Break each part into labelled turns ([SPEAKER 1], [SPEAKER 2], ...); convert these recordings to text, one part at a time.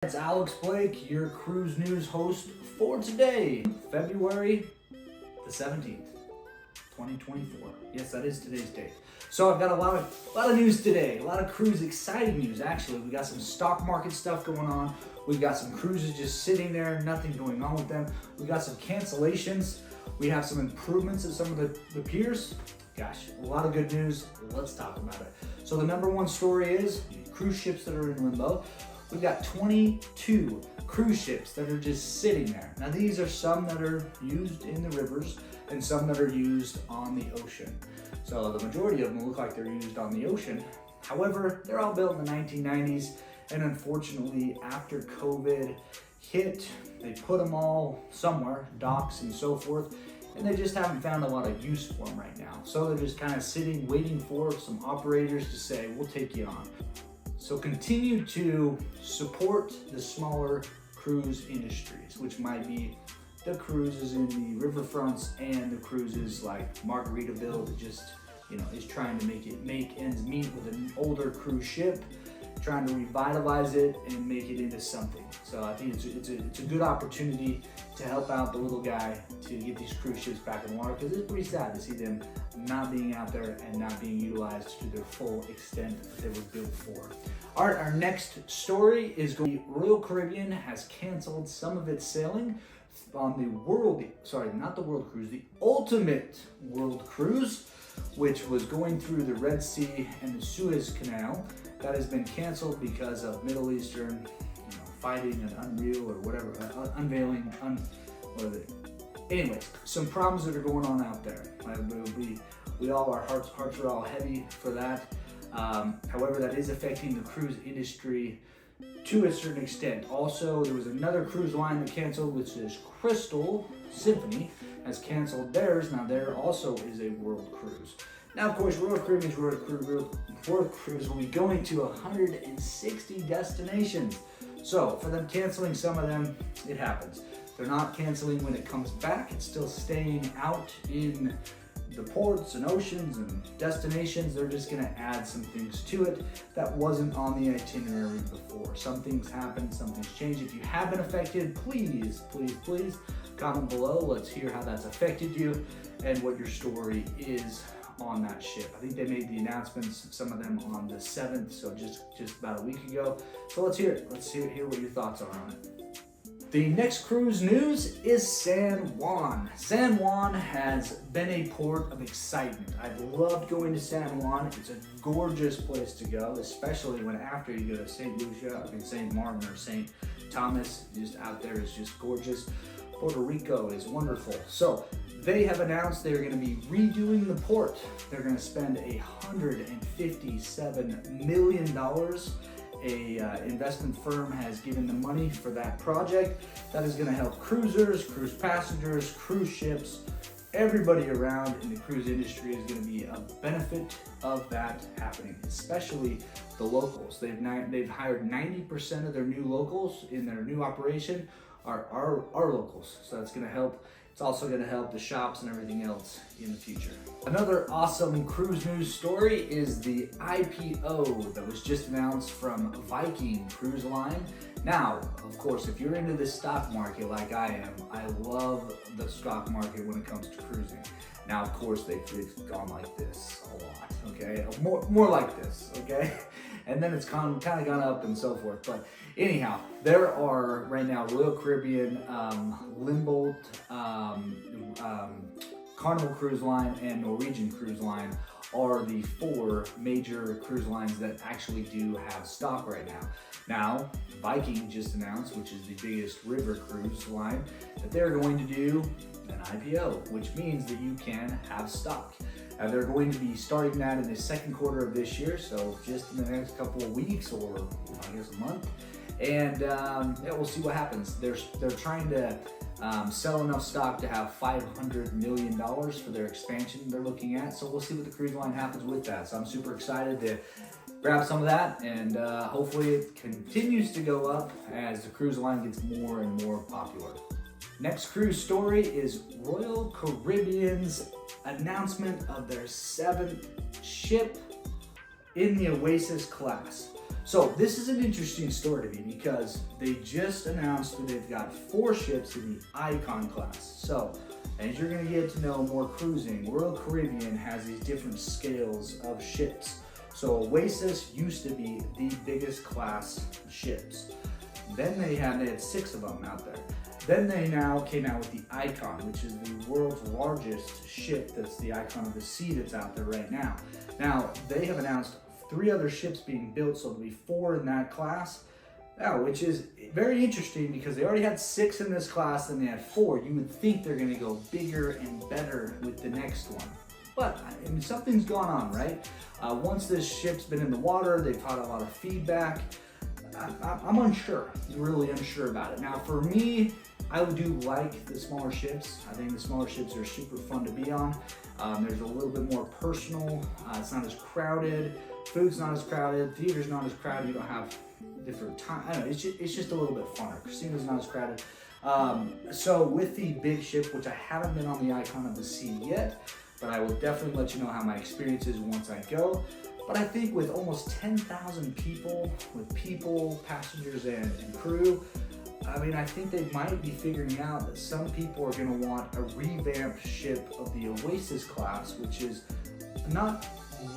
[SPEAKER 1] It's Alex Blake, your cruise news host for today, February the 17th, 2024. Yes, that is today's date. So I've got a lot of news today, a lot of cruise exciting news actually. We got some stock market stuff going on. We've got some cruises just sitting there, nothing going on with them. We got some cancellations. We have some improvements at some of the piers. Gosh, a lot of good news. Let's talk about it. So the number one story is cruise ships that are in limbo. We've got 22 cruise ships that are just sitting there. Now these are some that are used in the rivers and some that are used on the ocean. So the majority of them look like they're used on the ocean. However, they're all built in the 1990s, and unfortunately after COVID hit, they put them all somewhere, docks and so forth, and they just haven't found a lot of use for them right now. So they're just kind of sitting, waiting for some operators to say, we'll take you on. So continue to support the smaller cruise industries, which might be the cruises in the riverfronts and the cruises like Margaritaville that just, is trying to make ends meet with an older cruise ship, trying to revitalize it and make it into something. So I think it's a good opportunity to help out the little guy to get these cruise ships back in the water, because it's pretty sad to see them not being out there and not being utilized to their full extent that they were built for. All right, our next story is going to be Royal Caribbean has canceled some of its sailing on the ultimate world cruise, which was going through the Red Sea and the Suez Canal. That has been canceled because of Middle Eastern, fighting and unreal or whatever, unveiling, Anyways, some problems that are going on out there. We all, our hearts are all heavy for that. However, that is affecting the cruise industry to a certain extent. Also, there was another cruise line that canceled, which is Crystal Symphony, has canceled theirs. Now there also is a world cruise. Now, of course, Royal Caribbean's world cruise will be going to 160 destinations. So for them canceling some of them, it happens. They're not canceling when it comes back. It's still staying out in the ports and oceans and destinations. They're just going to add some things to it that wasn't on the itinerary before. Some things happen, some things change. If you have been affected, please comment below. Let's hear how that's affected you and what your story is on that ship. I think they made the announcements, some of them on the 7th, so just about a week ago. So let's hear it. Let's hear what your thoughts are on it. The next cruise news is San Juan. San Juan has been a port of excitement. I've loved going to San Juan. It's a gorgeous place to go, especially when after you go to St. Martin or St. Thomas, just out there is just gorgeous. Puerto Rico is wonderful. So they have announced they're going to be redoing the port. They're going to spend $157 million. A investment firm has given the money for that project. That is going to help cruisers, cruise passengers, cruise ships, everybody around in the cruise industry is going to be a benefit of that happening, especially the locals. They've hired 90% of their new locals in their new operation are locals. So that's going to help. It's also going to help the shops and everything else in the future. Another awesome cruise news story is the IPO that was just announced from Viking Cruise Line. Now, of course, if you're into the stock market like I am, I love the stock market when it comes to cruising. Now, of course, they've gone like this a lot, okay? More like this, okay? And then it's kind of gone up and so forth. But anyhow, there are right now Royal Caribbean, Limbold, Carnival Cruise Line, and Norwegian Cruise Line are the 4 major cruise lines that actually do have stock right now. Now, Viking just announced, which is the biggest river cruise line, that they're going to do an IPO, which means that you can have stock. They're going to be starting that in the second quarter of this year, so just in the next couple of weeks or I guess a month. And we'll see what happens. They're trying to sell enough stock to have $500 million for their expansion they're looking at. So we'll see what the cruise line happens with that. So I'm super excited to grab some of that, and hopefully it continues to go up as the cruise line gets more and more popular. Next cruise story is Royal Caribbean's announcement of their 7th ship in the Oasis class. So this is an interesting story to me because they just announced that they've got 4 ships in the Icon class. So as you're gonna get to know more cruising, Royal Caribbean has these different scales of ships. So Oasis used to be the biggest class ships. Then they had 6 of them out there. Then they now came out with the Icon, which is the world's largest ship. That's the Icon of the Sea that's out there right now. Now, they have announced 3 other ships being built, so there'll be 4 in that class. Now, which is very interesting because they already had 6 in this class and they had 4. You would think they're gonna go bigger and better with the next one. But I mean, something's gone on, right? Once this ship's been in the water, they've had a lot of feedback. I'm unsure, really unsure about it. Now, for me, I do like the smaller ships. I think the smaller ships are super fun to be on. There's a little bit more personal. It's not as crowded. Food's not as crowded. Theater's not as crowded. You don't have different time. I don't know. It's just a little bit funner. Casino's not as crowded. So with the big ship, which I haven't been on the Icon of the Sea yet, but I will definitely let you know how my experience is once I go. But I think with almost 10,000 people, passengers and crew, I mean, I think they might be figuring out that some people are gonna want a revamped ship of the Oasis class, which is not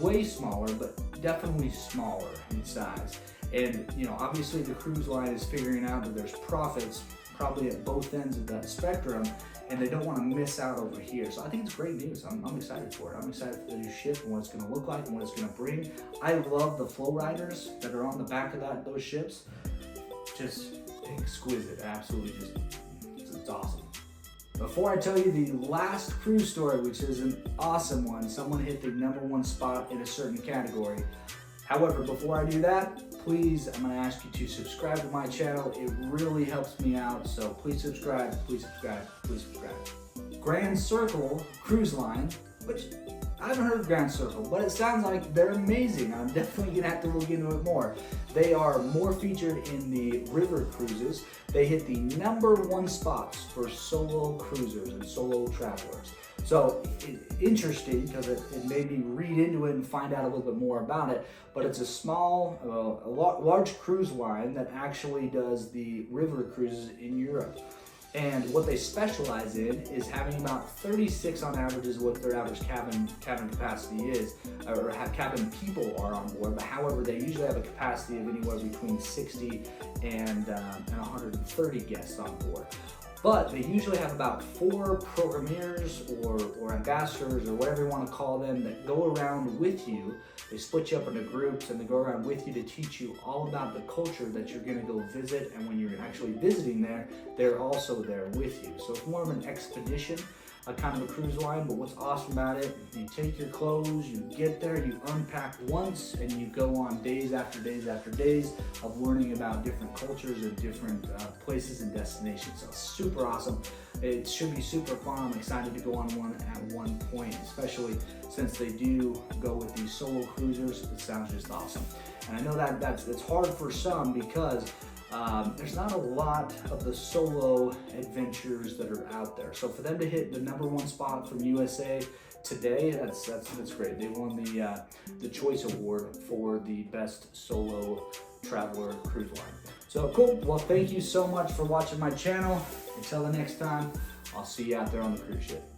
[SPEAKER 1] way smaller, but definitely smaller in size. And, you know, obviously the cruise line is figuring out that there's profits probably at both ends of that spectrum, and they don't want to miss out over here. So I think it's great news. I'm excited for it. I'm excited for the new ship and what it's going to look like and what it's going to bring. I love the flow riders that are on the back of those ships. Just exquisite. Absolutely just, it's awesome. Before I tell you the last cruise story, which is an awesome one, someone hit the #1 spot in a certain category. However, before I do that, please, I'm gonna ask you to subscribe to my channel. It really helps me out, so please subscribe, please subscribe, please subscribe. Grand Circle Cruise Line, which I haven't heard of Grand Circle, but it sounds like they're amazing. I'm definitely gonna have to look into it more. They are more featured in the river cruises. They hit the #1 spots for solo cruisers and solo travelers. So interesting because it made me read into it and find out a little bit more about it. But it's a small, large cruise line that actually does the river cruises in Europe. And what they specialize in is having about 36 on average is what their average cabin capacity is, or cabin people are on board. But however, they usually have a capacity of anywhere between 60 and 130 guests on board. But they usually have about 4 programmers or ambassadors or whatever you want to call them that go around with you. They split you up into groups and they go around with you to teach you all about the culture that you're going to go visit. And when you're actually visiting there, they're also there with you. So it's more of an expedition, a kind of a cruise line. But what's awesome about it, you take your clothes, you get there, you unpack once, and you go on days after days after days of learning about different cultures and different places and destinations. So it's super awesome. It should be super fun. I'm excited to go on one at one point, especially since they do go with these solo cruisers. It sounds just awesome. And I know it's hard for some because there's not a lot of the solo adventures that are out there. So for them to hit the #1 spot from USA today, that's great. They won the Choice Award for the best solo traveler cruise line. So cool. Well, thank you so much for watching my channel. Until the next time, I'll see you out there on the cruise ship.